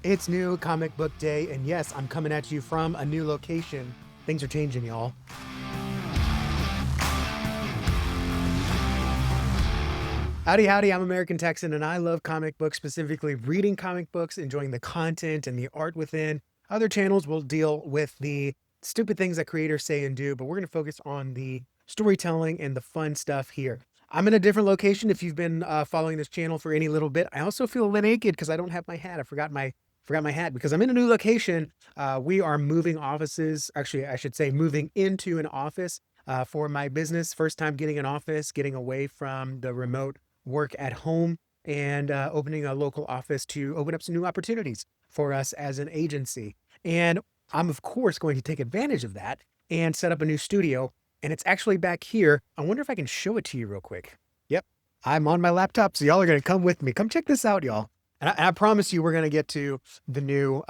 It's new comic book day, and yes, I'm coming at you from a new location. Things are changing, y'all. Howdy, howdy, I'm American Texan, and I love comic books, specifically reading comic books, enjoying the content and the art within. Other channels will deal with the stupid things that creators say and do, but we're going to focus on the storytelling and the fun stuff here. I'm in a different location if you've been following this channel for any little bit. I also feel a little naked because I don't have my hat. I forgot my hat because I'm in a new location. We are moving offices. Actually, I should say moving into an office for my business. First time getting an office, getting away from the remote work at home, and opening a local office to open up some new opportunities for us as an agency. And I'm, of course, going to take advantage of that and set up a new studio. And it's actually back here. I wonder if I can show it to you real quick. Yep, I'm on my laptop, so y'all are going to come with me. Come check this out, y'all. And I promise you, we're going to get to the new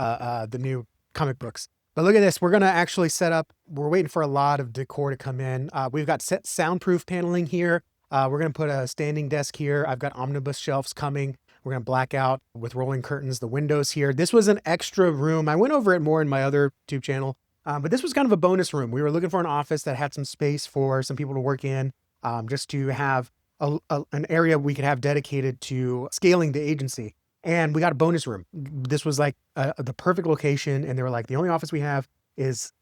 comic books. But look at this. We're going to actually set up. We're waiting for a lot of decor to come in. We've got set soundproof paneling here. We're going to put a standing desk here. I've got omnibus shelves coming. We're going to black out with rolling curtains the windows here. This was an extra room. I went over it more in my other YouTube channel, but this was kind of a bonus room. We were looking for an office that had some space for some people to work in, just to have an area we could have dedicated to scaling the agency. And we got a bonus room. This was like the perfect location. And they were like, the only office we have is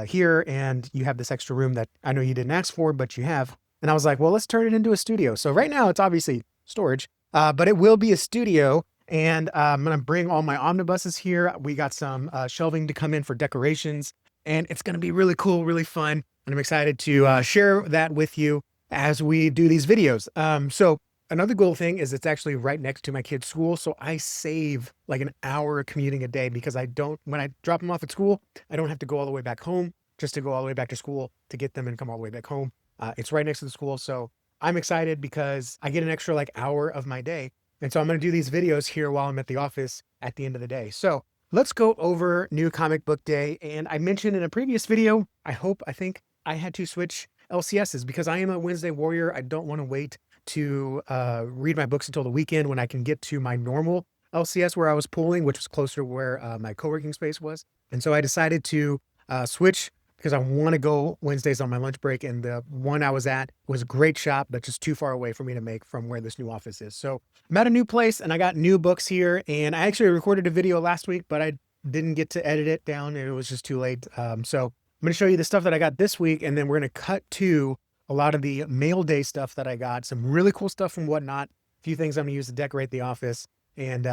here. And you have this extra room that I know you didn't ask for, but you have. And I was like, well, let's turn it into a studio. So right now it's obviously storage, but it will be a studio. And I'm going to bring all my omnibuses here. We got some shelving to come in for decorations, and it's going to be really cool, really fun. And I'm excited to share that with you as we do these videos. So another cool thing is it's actually right next to my kids' school. So I save like an hour commuting a day because when I drop them off at school, I don't have to go all the way back home just to go all the way back to school to get them and come all the way back home. It's right next to the school. So I'm excited because I get an extra like hour of my day. And so I'm going to do these videos here while I'm at the office at the end of the day. So let's go over new comic book day. And I mentioned in a previous video, I think I had to switch LCSs because I am a Wednesday warrior. I don't want to wait to read my books until the weekend when I can get to my normal LCS where I was pooling, which was closer to where my co-working space was. And so I decided to switch because I want to go Wednesdays on my lunch break. And the one I was at was a great shop, but just too far away for me to make from where this new office is. So I'm at a new place and I got new books here. And I actually recorded a video last week, but I didn't get to edit it down and it was just too late. So I'm going to show you the stuff that I got this week. And then we're going to cut to a lot of the mail day stuff that I got. Some really cool stuff from Whatnot. A few things I'm going to use to decorate the office, and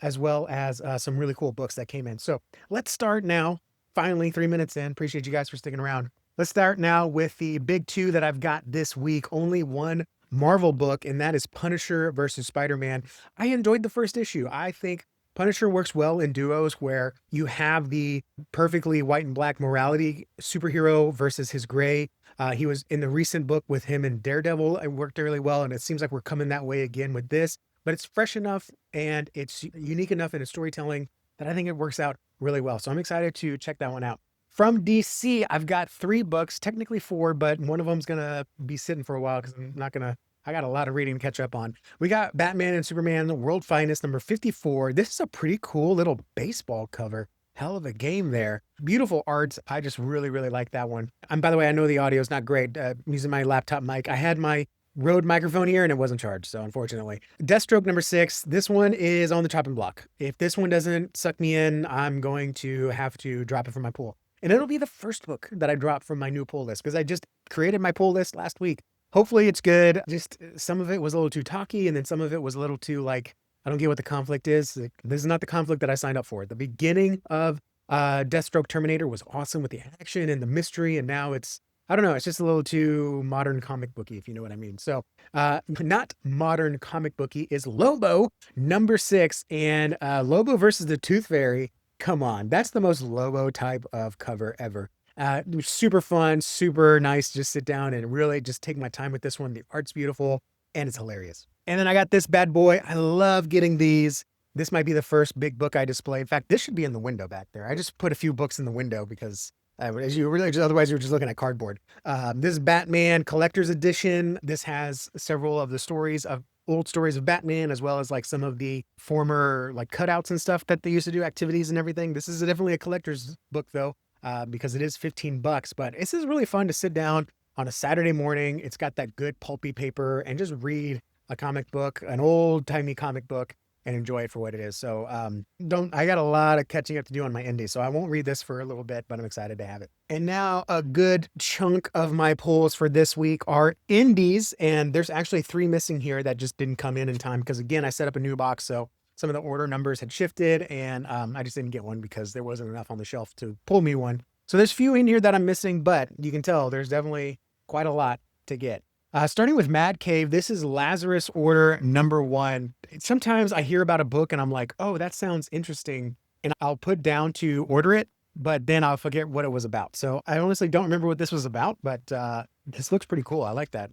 as well as some really cool books that came in. So let's start now. Finally, 3 minutes in. Appreciate you guys for sticking around. Let's start now with the big two that I've got this week. Only one Marvel book, and that is Punisher versus Spider-Man. I enjoyed the first issue. I think Punisher works well in duos where you have the perfectly white and black morality superhero versus his gray. He was in the recent book with him and Daredevil. It worked really well, and it seems like we're coming that way again with this. But it's fresh enough and it's unique enough in its storytelling that I think it works out really well. So I'm excited to check that one out. From DC, I've got 3 books, technically 4, but one of them's going to be sitting for a while because I got a lot of reading to catch up on. We got Batman and Superman, World Finest, number 54. This is a pretty cool little baseball cover. Hell of a game there. Beautiful art. I just really, really like that one. And by the way, I know the audio is not great. I'm using my laptop mic. I had my Rode microphone here and it wasn't charged, so unfortunately. Deathstroke number 6. This one is on the chopping block. If this one doesn't suck me in, I'm going to have to drop it from my pool. And it'll be the first book that I drop from my new pull list because I just created my pull list last week. Hopefully it's good. Just some of it was a little too talky, and then some of it was a little too like, I don't get what the conflict is. This is not the conflict that I signed up for. The beginning of Deathstroke Terminator was awesome with the action and the mystery, and now it's, I don't know, it's just a little too modern comic booky, if you know what I mean. So not modern comic booky is Lobo number 6, and Lobo versus the Tooth Fairy. Come on, that's the most Lobo type of cover ever. Super fun, super nice. Just sit down and really just take my time with this one. The art's beautiful and it's hilarious. And then I got this bad boy. I love getting these. This might be the first big book I display. In fact, this should be in the window back there. I just put a few books in the window because otherwise you're just looking at cardboard. This is Batman Collector's Edition. This has several of the stories of old stories of Batman, as well as like some of the former like cutouts and stuff that they used to do, activities and everything. This is definitely a collector's book though, because it is $15, but this is really fun to sit down on a Saturday morning. It's got that good pulpy paper and just read a comic book, an old timey comic book, and enjoy it for what it is. So I got a lot of catching up to do on my indie, so I won't read this for a little bit, but I'm excited to have it. And now a good chunk of my pulls for this week are indies, and there's actually 3 missing here that just didn't come in time because again, I set up a new box, so some of the order numbers had shifted, and I just didn't get one because there wasn't enough on the shelf to pull me one. So there's few in here that I'm missing, but you can tell there's definitely quite a lot to get. Starting with Mad Cave, this is Lazarus Order #1. Sometimes I hear about a book and I'm like, oh, that sounds interesting. And I'll put down to order it, but then I'll forget what it was about. So I honestly don't remember what this was about, but this looks pretty cool. I like that.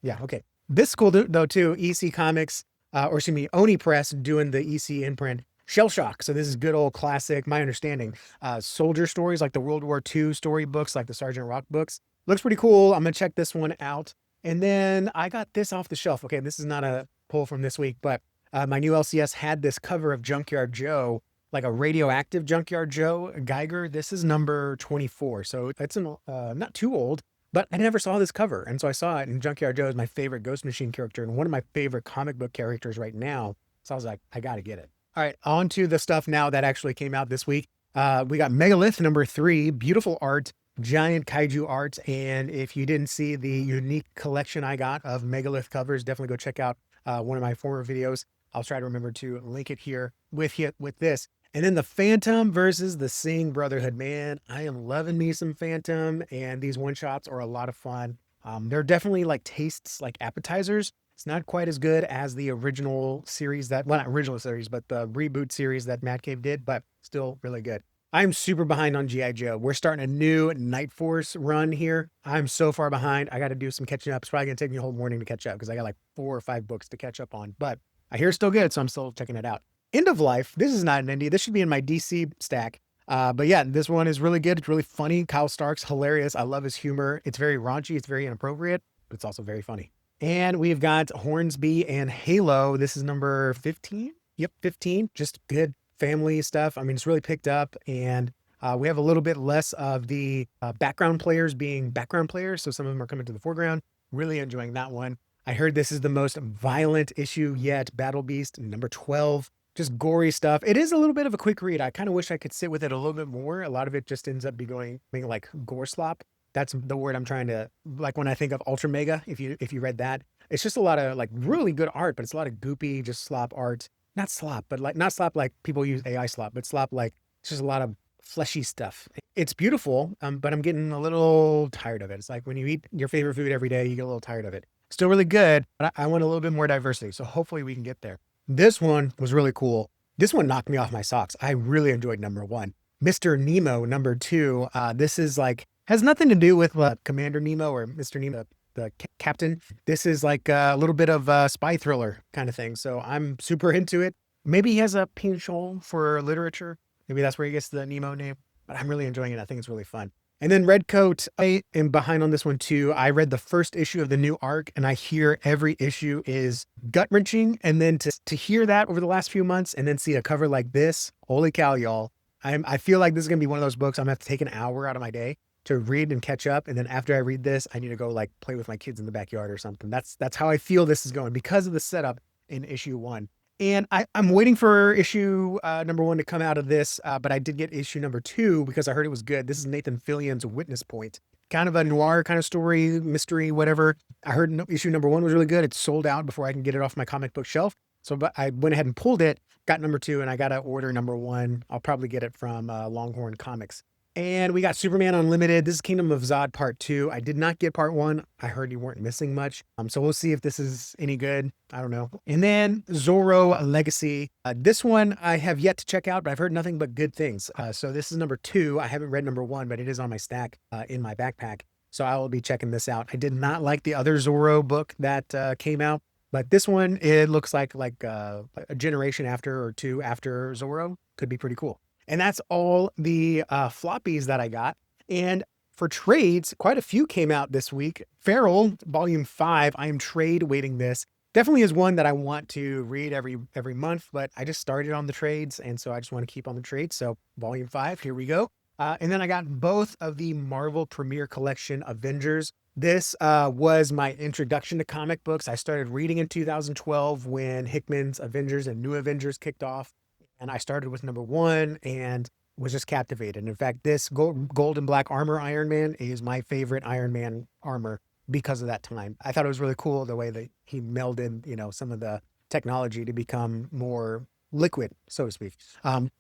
Yeah, okay. This is cool though too. EC Comics, or excuse me, Oni Press doing the EC imprint. Shell Shock. So this is good old classic, my understanding. Soldier stories like the World War II storybooks, like the Sergeant Rock books. Looks pretty cool. I'm going to check this one out. And then I got this off the shelf. Okay, this is not a pull from this week, but my new LCS had this cover of Junkyard Joe, like a radioactive Junkyard Joe Geiger. This is number 24. So it's not too old, but I never saw this cover. And so I saw it, and Junkyard Joe is my favorite Ghost Machine character and one of my favorite comic book characters right now. So I was like, I got to get it. All right, on to the stuff now that actually came out this week. We got Megalith #3, beautiful art. Giant kaiju art, and if you didn't see the unique collection I got of Megalith covers, definitely go check out one of my former videos. I'll try to remember to link it here with this. And then the Phantom versus the Sing Brotherhood. Man, I am loving me some Phantom, and these one-shots are a lot of fun. They're definitely like tastes like appetizers. It's not quite as good as the original series well, not original series, but the reboot series that Mad Cave did, but still really good. I'm super behind on G.I. Joe. We're starting a new Night Force run here. I'm so far behind. I got to do some catching up. It's probably going to take me a whole morning to catch up because I got like 4 or 5 books to catch up on. But I hear it's still good, so I'm still checking it out. End of Life. This is not an indie. This should be in my DC stack. But yeah, this one is really good. It's really funny. Kyle Stark's hilarious. I love his humor. It's very raunchy. It's very inappropriate, but it's also very funny. And we've got Hornsby and Halo. This is number 15. Yep, 15. Just good family stuff. I mean, it's really picked up, and we have a little bit less of the background players being background players. So some of them are coming to the foreground. Really enjoying that one. I heard this is the most violent issue yet. Battle Beast number 12. Just gory stuff. It is a little bit of a quick read. I kind of wish I could sit with it a little bit more. A lot of it just ends up being like gore slop. That's the word I'm trying to, like when I think of Ultra Mega, if you read that, it's just a lot of like really good art, but it's a lot of goopy, just slop art. Not slop, but like not slop like people use AI slop, but slop like it's just a lot of fleshy stuff. It's beautiful, but I'm getting a little tired of it. It's like when you eat your favorite food every day, you get a little tired of it. Still really good, but I want a little bit more diversity. So hopefully we can get there. This one was really cool. This one knocked me off my socks. I really enjoyed #1. Mr. Nemo #2. This is like, has nothing to do with Commander Nemo or Mr. Nemo, the captain. This is like a little bit of a spy thriller kind of thing. So I'm super into it. Maybe he has a penchant for literature. Maybe that's where he gets the Nemo name, but I'm really enjoying it. I think it's really fun. And then Redcoat, I am behind on this one too. I read the first issue of the new arc, and I hear every issue is gut-wrenching. And then to hear that over the last few months and then see a cover like this, holy cow, y'all. I feel like this is going to be one of those books I'm going to have to take an hour out of my day to read and catch up. And then after I read this, I need to go like play with my kids in the backyard or something. That's how I feel this is going because of the setup in issue 1. And I'm waiting for issue #1 to come out of this, but I did get issue #2 because I heard it was good. This is Nathan Fillion's Witness Point. Kind of a noir kind of story, mystery, whatever. I heard issue #1 was really good. It's sold out before I can get it off my comic book shelf. So but I went ahead and pulled it, got #2, and I got to order #1. I'll probably get it from Longhorn Comics. And we got Superman Unlimited. This is Kingdom of Zod Part 2. I did not get Part 1. I heard you weren't missing much. So we'll see if this is any good. I don't know. And then Zorro Legacy. This one I have yet to check out, but I've heard nothing but good things. So this is #2. I haven't read #1, but it is on my stack in my backpack. So I will be checking this out. I did not like the other Zorro book that came out, but this one, it looks like a generation after or 2 after Zorro. Could be pretty cool. And that's all the floppies that I got. And for trades, quite a few came out this week. Feral, Volume 5, I am trade waiting this. Definitely is one that I want to read every month, but I just started on the trades, and so I just want to keep on the trades. So volume 5, here we go. And then I got both of the Marvel Premiere Collection Avengers. This was my introduction to comic books. I started reading in 2012 when Hickman's Avengers and New Avengers kicked off, and I started with number 1 and was just captivated. In fact, this gold and black armor Iron Man is my favorite Iron Man armor because of that time. I thought it was really cool the way that he melded, some of the technology to become more liquid, so to speak.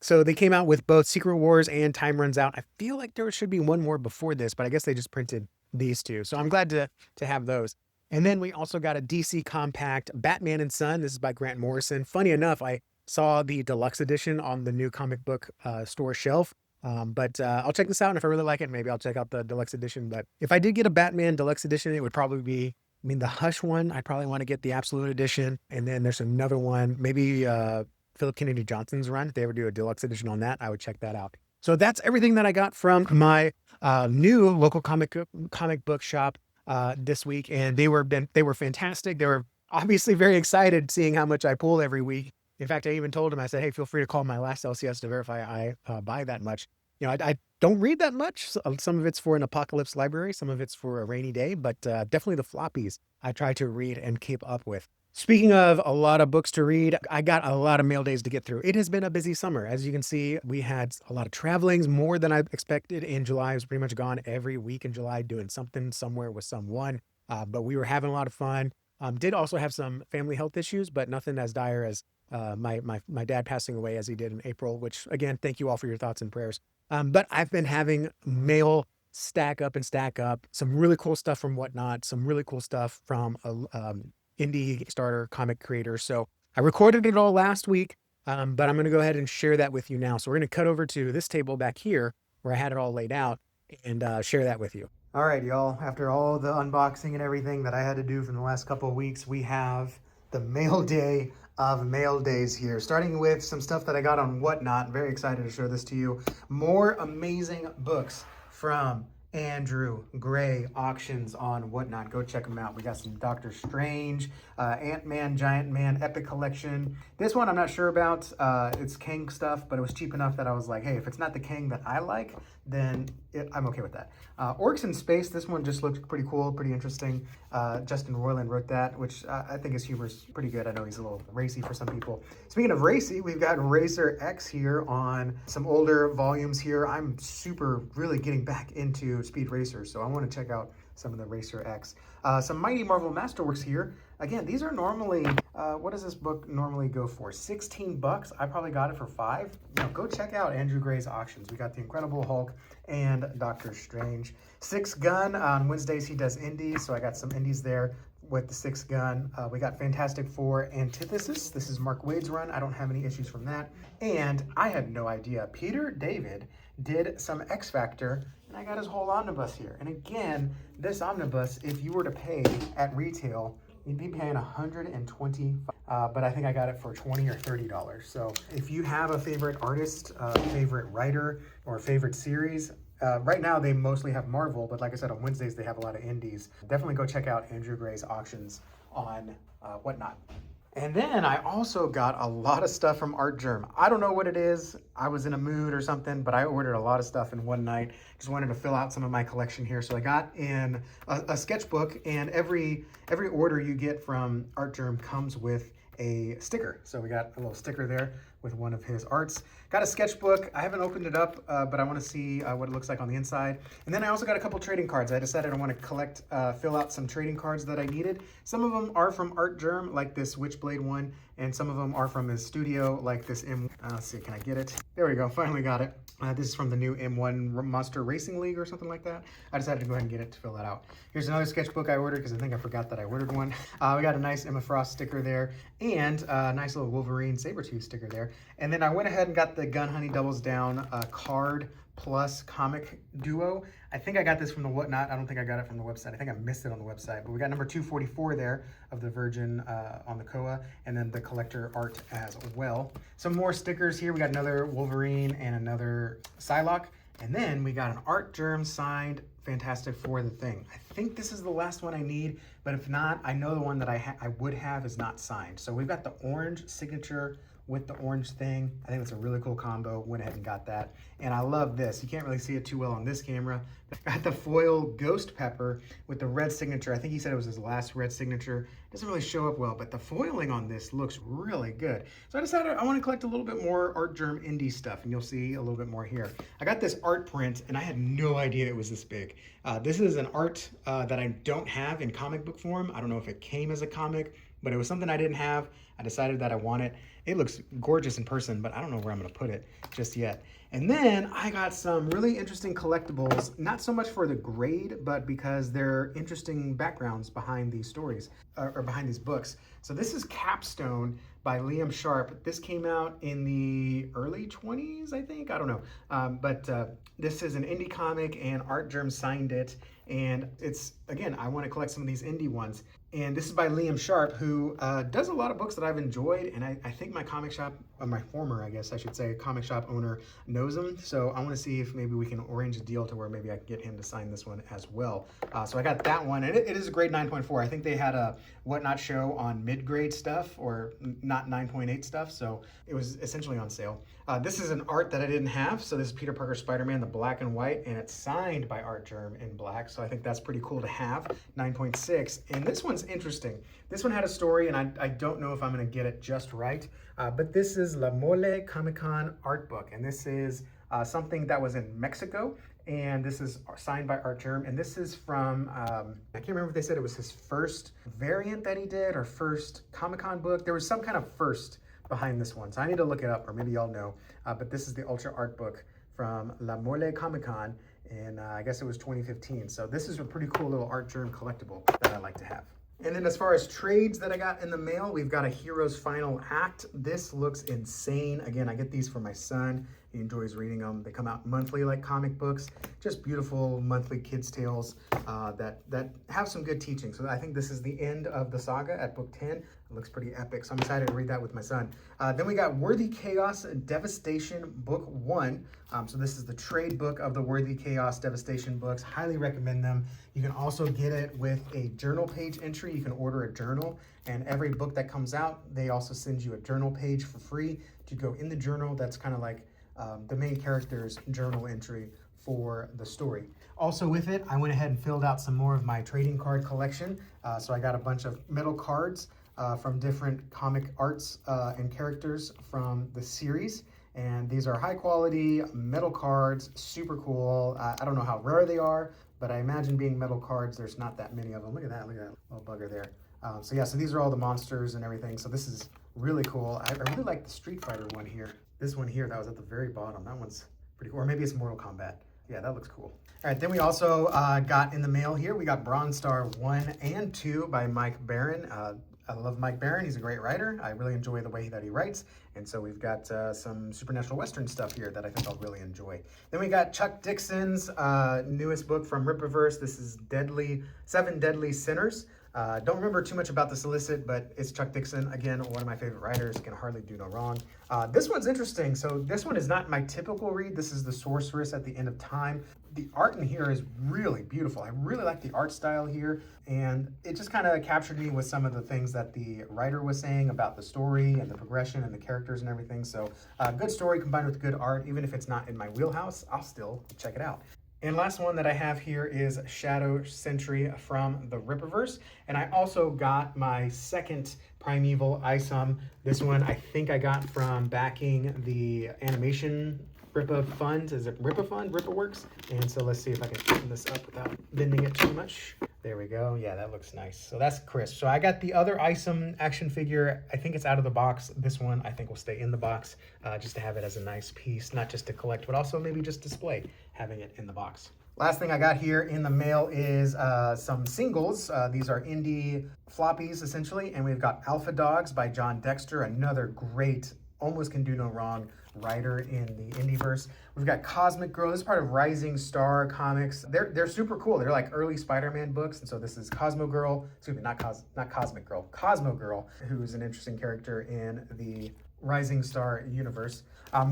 So they came out with both Secret Wars and Time Runs Out. I feel like there should be one more before this, but I guess they just printed these two. So I'm glad to have those. And then we also got a DC Compact Batman and Son. This is by Grant Morrison. Funny enough, I saw the deluxe edition on the new comic book store shelf. But I'll check this out, and if I really like it, maybe I'll check out the deluxe edition. But if I did get a Batman deluxe edition, it would probably be, the Hush one. I'd probably want to get the Absolute edition, and then there's another one, maybe Philip Kennedy Johnson's run. If they ever do a deluxe edition on that, I would check that out. So that's everything that I got from my new local comic book shop this week, and they were fantastic. They were obviously very excited seeing how much I pull every week. In fact, I even told him, I said, hey, feel free to call my last LCS to verify I buy that much. I don't read that much. Some of it's for an apocalypse library. Some of it's for a rainy day, but definitely the floppies I try to read and keep up with. Speaking of a lot of books to read, I got a lot of mail days to get through. It has been a busy summer. As you can see, we had a lot of travelings, more than I expected in July. I was pretty much gone every week in July doing something somewhere with someone, but we were having a lot of fun. Did also have some family health issues, but nothing as dire as my dad passing away as he did in April, which again, thank you all for your thoughts and prayers. But I've been having mail stack up, some really cool stuff from Whatnot, some really cool stuff from indie Kickstarter comic creators. So I recorded it all last week, but I'm going to go ahead and share that with you now. So we're going to cut over to this table back here where I had it all laid out and share that with you. All right, y'all. After all the unboxing and everything that I had to do from the last couple of weeks, we have the mail day of mail days here, starting with some stuff that I got on Whatnot. Very excited to show this to you. More amazing books from Andrew Gray auctions on Whatnot. Go check them out. We got some Doctor Strange, Ant-Man, Giant Man, Epic Collection. This one I'm not sure about. It's Kang stuff, but it was cheap enough that I was like, hey, if it's not the Kang that I like, then I'm okay with that. Orcs in Space, this one just looked pretty cool, pretty interesting. Justin Roiland wrote that, which I think his humor's pretty good. I know he's a little racy for some people. Speaking of racy, we've got Racer X here on some older volumes here. I'm really getting back into Speed Racers, so I want to check out some of the Racer X. Some Mighty Marvel Masterworks here. Again, these are normally, what does this book normally go for? 16 bucks. I probably got it for 5. Go check out Andrew Gray's auctions. We got the Incredible Hulk and Doctor Strange. Six Gun, on Wednesdays he does indies, so I got some indies there with the Six Gun. We got Fantastic Four Antithesis. This is Mark Waid's run. I don't have any issues from that. And I had no idea. Peter David did some X Factor, and I got his whole omnibus here. And again, this omnibus, if you were to pay at retail, you'd be paying $120, but I think I got it for $20 or $30. So if you have a favorite artist, favorite writer, or favorite series, right now they mostly have Marvel, but like I said, on Wednesdays they have a lot of indies. Definitely go check out Andrew Gray's auctions on Whatnot. And then I also got a lot of stuff from Artgerm. I don't know what it is. I was in a mood or something, but I ordered a lot of stuff in one night. Just wanted to fill out some of my collection here. So I got in a sketchbook, and every order you get from Artgerm comes with a sticker. So we got a little sticker there with one of his arts. Got a sketchbook. I haven't opened it up, but I want to see what it looks like on the inside. And then I also got a couple trading cards. I decided I want to fill out some trading cards that I needed. Some of them are from Artgerm, like this Witchblade one, and some of them are from his studio, like this let's see, can I get it? There we go, finally got it. This is from the new M1 Monster Racing League or something like that. I decided to go ahead and get it to fill that out. Here's another sketchbook I ordered because I think I forgot that I ordered one. We got a nice Emma Frost sticker there and a nice little Wolverine Sabretooth sticker there. And then I went ahead and got the Gun Honey Doubles Down card plus comic duo. I think I got this from the Whatnot. I don't think I got it from the website. I think I missed it on the website, but we got number 244 there of the Virgin on the Koa, and then the collector art as well. Some more stickers here. We got another Wolverine and another Psylocke, and then we got an Artgerm signed fantastic for the thing. I think this is the last one I need, but if not, I know the one that I would have is not signed. So we've got the orange signature with the orange thing. I think it's a really cool combo. Went ahead and got that. And I love this. You can't really see it too well on this camera. Got the foil ghost pepper with the red signature. I think he said it was his last red signature. It doesn't really show up well, but the foiling on this looks really good. So I decided I want to collect a little bit more Artgerm indie stuff, and you'll see a little bit more here. I got this art print, and I had no idea it was this big. This is an art that I don't have in comic book form. I don't know if it came as a comic, but it was something I didn't have. I decided that I want it. It looks gorgeous in person, but I don't know where I'm gonna put it just yet. And then I got some really interesting collectibles, not so much for the grade, but because they're interesting backgrounds behind these stories, or behind these books. So this is Capstone by Liam Sharp. This came out in the early 20s, I think, I don't know. But this is an indie comic, and Artgerm signed it. And it's, again, I want to collect some of these indie ones. And this is by Liam Sharp, who does a lot of books that I've enjoyed, and I think my comic shop, or my former, I guess I should say, comic shop owner knows him. So I want to see if maybe we can arrange a deal to where maybe I can get him to sign this one as well. So I got that one, and it is a grade 9.4. I think they had a Whatnot show on mid-grade stuff, or not 9.8 stuff, so it was essentially on sale. This is an art that I didn't have, so this is Peter Parker Spider-Man, the black and white, and it's signed by Artgerm in black, so I think that's pretty cool to have, 9.6. And this one's interesting. This one had a story, and I don't know if I'm going to get it just right, but this is La Mole Comic-Con art book, and this is something that was in Mexico, and this is signed by Artgerm, and this is from, I can't remember if they said it was his first variant that he did, or first Comic-Con book. There was some kind of first behind this one, so I need to look it up, or maybe y'all know, but this is the Ultra Art book from La Mole Comic-Con, and I guess it was 2015, so this is a pretty cool little Artgerm collectible that I like to have. And then as far as trades that I got in the mail, we've got a Heroes Final Act. This looks insane. Again, I get these for my son. He enjoys reading them. They come out monthly like comic books. Just beautiful monthly kids' tales that have some good teaching. So I think this is the end of the saga at book 10. It looks pretty epic, so I'm excited to read that with my son. Then we got Worthy Chaos Devastation Book 1. So this is the trade book of the Worthy Chaos Devastation books. Highly recommend them. You can also get it with a journal page entry. You can order a journal, and every book that comes out, they also send you a journal page for free to go in the journal. That's kind of like the main character's journal entry for the story. Also with it, I went ahead and filled out some more of my trading card collection. So I got a bunch of metal cards from different comic arts and characters from the series. And these are high quality metal cards, super cool. I don't know how rare they are, but I imagine being metal cards, there's not that many of them. Look at that little bugger there. So yeah, so these are all the monsters and everything. So this is really cool. I really like the Street Fighter one here. This one here that was at the very bottom, that one's pretty cool. Or maybe it's Mortal Kombat. Yeah, that looks cool. All right, then we also got in the mail here, we got Bronze Star 1 and 2 by Mike Barron. I love Mike Barron. He's a great writer. I really enjoy the way that he writes. And so we've got some supernatural Western stuff here that I think I'll really enjoy. Then we got Chuck Dixon's newest book from Rippaverse. This is Seven Deadly Sinners. Don't remember too much about the solicit, but it's Chuck Dixon. Again, one of my favorite writers. Can hardly do no wrong. This one's interesting. So this one is not my typical read. This is The Sorceress at the End of Time. The art in here is really beautiful. I really like the art style here, and it just kind of captured me with some of the things that the writer was saying about the story and the progression and the characters and everything. So good story combined with good art. Even if it's not in my wheelhouse, I'll still check it out. And last one that I have here is Shadow Sentry from the Rippaverse. And I also got my second Primeval Isom. This one I think I got from backing the animation Rippa Fund. Is it Rippa Fund? Rippa Works? And so let's see if I can open this up without bending it too much. There we go. Yeah, that looks nice. So that's crisp. So I got the other Isom action figure. I think it's out of the box. This one I think will stay in the box just to have it as a nice piece, not just to collect, but also maybe just display having it in the box. Last thing I got here in the mail is some singles. These are indie floppies essentially, and we've got Alpha Dogs by John Dexter, another great, almost can do no wrong writer in the Indieverse. We've got Cosmic Girl. This is part of Rising Star Comics. They're super cool. They're like early Spider-Man books, and so this is Cosmo Girl. Excuse me, not Cosmic Girl. Cosmo Girl, who's an interesting character in the Rising Star universe.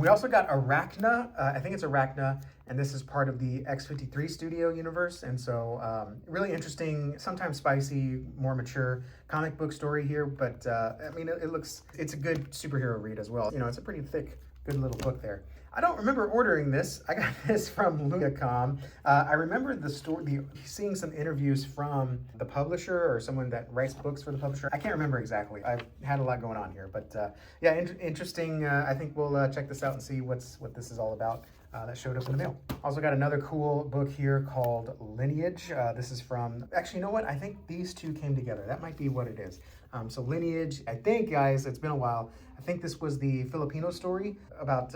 We also got Arachna. I think it's Arachna. and this is part of the X-53 Studio universe. And so really interesting, sometimes spicy, more mature comic book story here. But I mean, it's a good superhero read as well. You know, it's a pretty thick, good little book there. I don't remember ordering this. I got this from Lucacom. I remember seeing some interviews from the publisher or someone that writes books for the publisher. I can't remember exactly. I've had a lot going on here, but yeah, interesting. I think we'll check this out and see what this is all about. That showed up in the mail. Also got another cool book here called Lineage. This is from, actually, you know what? I think these two came together. That might be what it is. So Lineage, I think, guys, it's been a while. I think this was the Filipino story about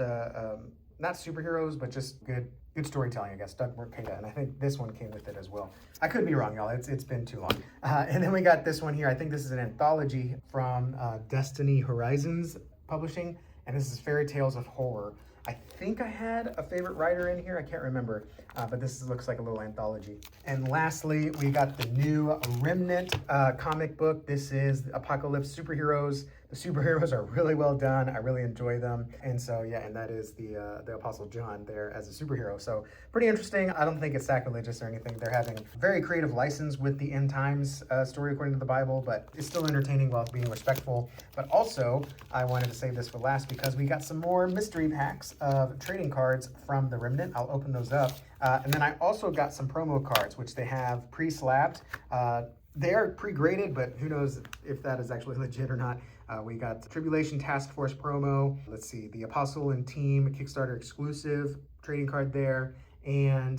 not superheroes, but just good storytelling, I guess. Doug Mercada, and I think this one came with it as well. I could be wrong, y'all. It's been too long. And then we got this one here. I think this is an anthology from Destiny Horizons Publishing, and this is Fairy Tales of Horror. I think I had a favorite writer in here. I can't remember, but this looks like a little anthology. And lastly, we got the new Remnant comic book. This is Apocalypse Superheroes. The superheroes are really well done. I really enjoy them. And so, yeah, and that is the Apostle John there as a superhero. So pretty interesting. I don't think it's sacrilegious or anything. They're having very creative license with the end times story according to the Bible, but it's still entertaining while being respectful. But also, I wanted to save this for last because we got some more mystery packs of trading cards from the Remnant. I'll open those up. And then I also got some promo cards, which they have pre-slabbed. They are pre-graded, but who knows if that is actually legit or not. We got the Tribulation Task Force promo. Let's see, the Apostle and Team Kickstarter exclusive trading card there, and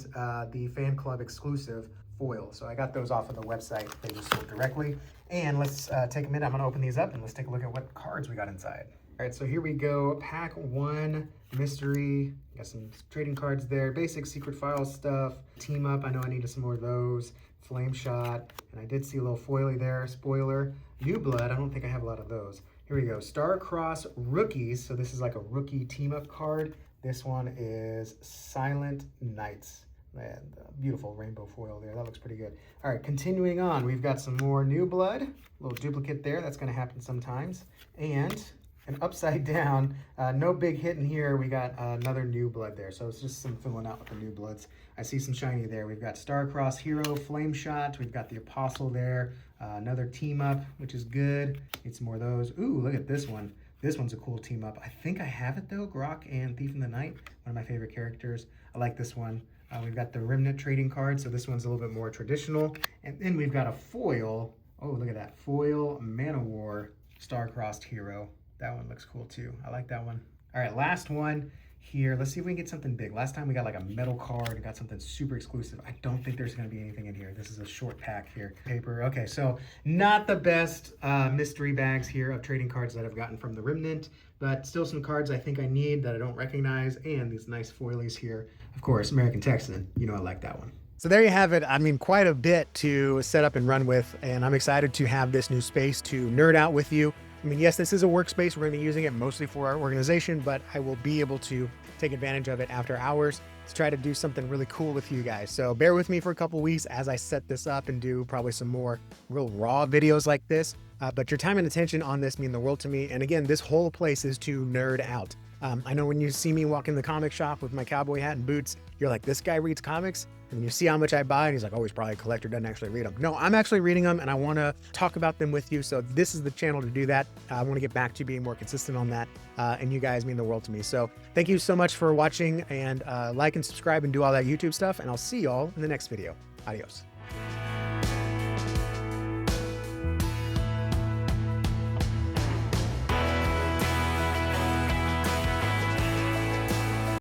the Fan Club exclusive foil. So I got those off of the website. They just sold directly. And let's take a minute. I'm going to open these up and let's take a look at what cards we got inside. All right, so here we go. Pack 1, mystery. Got some trading cards there. Basic secret file stuff. Team up. I know I needed some more of those. Flame shot. And I did see a little foily there. Spoiler. New blood. I don't think I have a lot of those. Here we go. Star-Cross rookies. So this is like a rookie team up card. This one is Silent Knights. Man, beautiful rainbow foil there. That looks pretty good. All right, continuing on. We've got some more new blood. A little duplicate there. That's going to happen sometimes. And an upside down, no big hit in here. We got another new blood there. So it's just some filling out with the new bloods. I see some shiny there. We've got Star-Cross Hero, Flame Shot. We've got the Apostle there. Another team up, which is good. Need some more of those. Ooh, look at this one. This one's a cool team up. I think I have it though. Grok and Thief in the Night, one of my favorite characters. I like this one. We've got the Remnant trading card, so this one's a little bit more traditional. And then we've got a foil. Oh, look at that. Foil Man-O-War Star-Crossed Hero. That one looks cool too. I like that one. All right, last one here. Let's see if we can get something big. Last time we got like a metal card and got something super exclusive. I don't think there's gonna be anything in here. This is a short pack here. Paper, okay, so not the best mystery bags here of trading cards that I've gotten from the Remnant, but still some cards I think I need that I don't recognize, and these nice foilies here. Of course, American Texan, you know I like that one. So there you have it. I mean, quite a bit to set up and run with, and I'm excited to have this new space to nerd out with you. I mean, yes, this is a workspace. We're going to be using it mostly for our organization, but I will be able to take advantage of it after hours to try to do something really cool with you guys. So bear with me for a couple weeks as I set this up and do probably some more real raw videos like this. But your time and attention on this mean the world to me. And again, this whole place is to nerd out. I know when you see me walk in the comic shop with my cowboy hat and boots, you're like, this guy reads comics? And you see how much I buy, and he's like, oh, he's probably a collector, doesn't actually read them. No, I'm actually reading them, and I want to talk about them with you. So this is the channel to do that. I want to get back to being more consistent on that, and you guys mean the world to me. So thank you so much for watching, and like and subscribe and do all that YouTube stuff, and I'll see y'all in the next video. Adios.